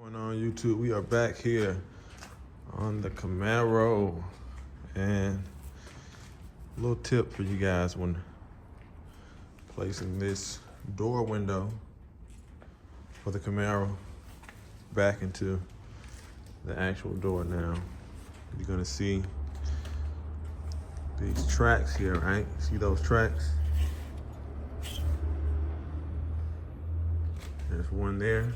Going on YouTube, we are back here on the Camaro, and a little tip for you guys when placing this door window for the Camaro back into the actual door. Now you're gonna see these tracks here, right? See those tracks? There's one there.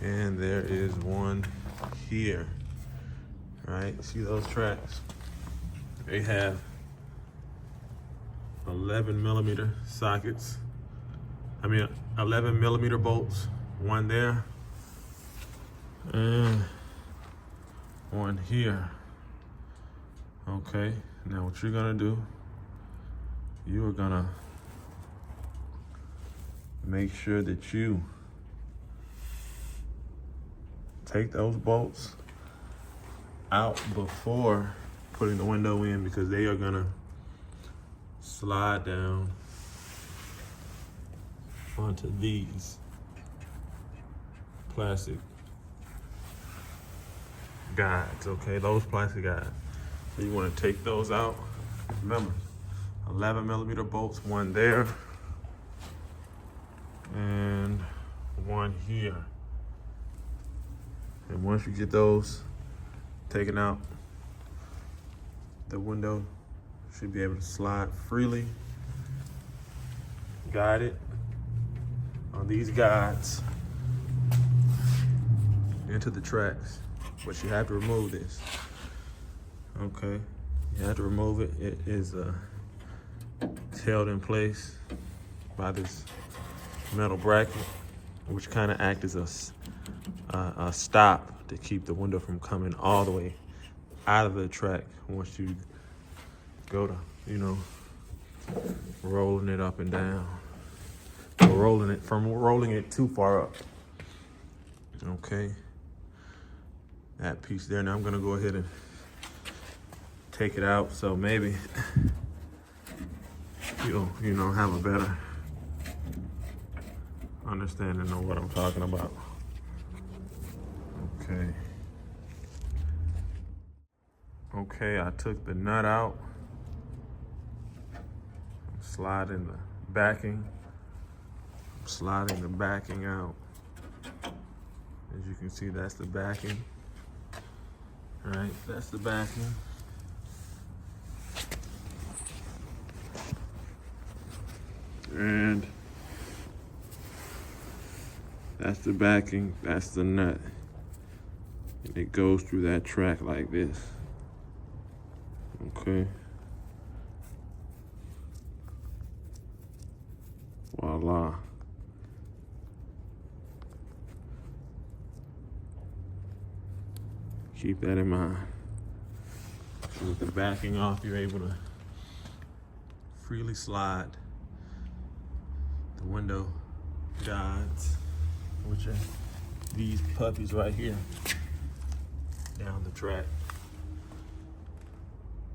And there is one here, right? See those tracks? They have 11mm sockets. 11mm bolts. One there, and one here. Okay, now what you're gonna do, you are gonna make sure that you take those bolts out before putting the window in, because they are gonna slide down onto these plastic guides, okay? Those plastic guides. So you wanna take those out. Remember, 11mm bolts, one there and one here. And once you get those taken out, the window should be able to slide freely, guided on these guides into the tracks. But you have to remove this, okay? You have to remove it. It is held in place by this metal bracket, which kind of acts as a stop to keep the window from coming all the way out of the track once you go to, rolling it up and down, or rolling it too far up. Okay, that piece there. Now I'm gonna go ahead and take it out, so maybe you'll have a better understanding of what I'm talking about. Okay, I took the nut out. I'm sliding the backing. Out. As you can see, that's the backing. All right, that's the backing. And that's the backing, that's the nut. And it goes through that track like this. Okay. Voila. Keep that in mind. So with the backing off, you're able to freely slide the window guides, which are these puppies right here, down the track.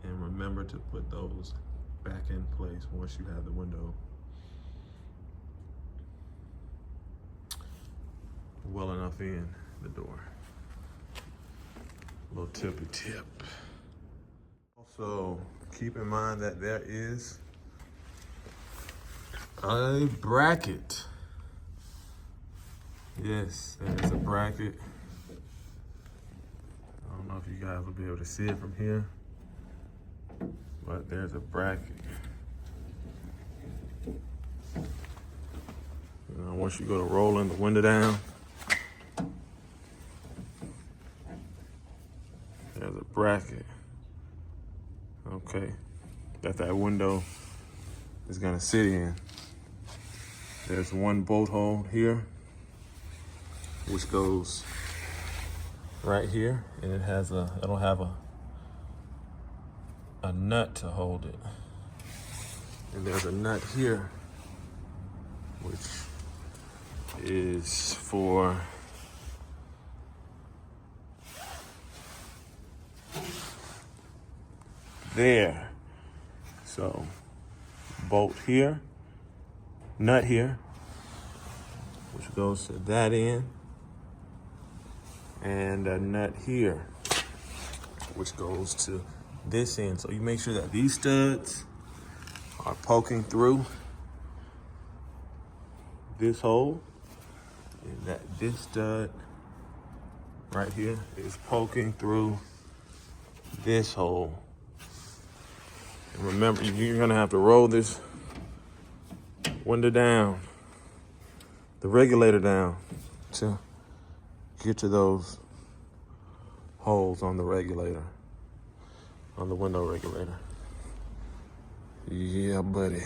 And remember to put those back in place once you have the window well enough in the door. Little tippy tip. Also, keep in mind that there is a bracket. Yes, there is a bracket. I don't know if you guys will be able to see it from here, but there's a bracket. Now, once you go to rolling the window down, there's a bracket, okay, that window is gonna sit in. There's one bolt hole here, which goes right here, and it'll have a nut to hold it. And there's a nut here, which is for there. So bolt here, nut here, which goes to that end, and a nut here, which goes to this end. So you make sure that these studs are poking through this hole, and that this stud right here is poking through this hole. And remember, you're gonna have to roll this window down, the regulator down, to get to those holes on the regulator, on the window regulator. Yeah, buddy.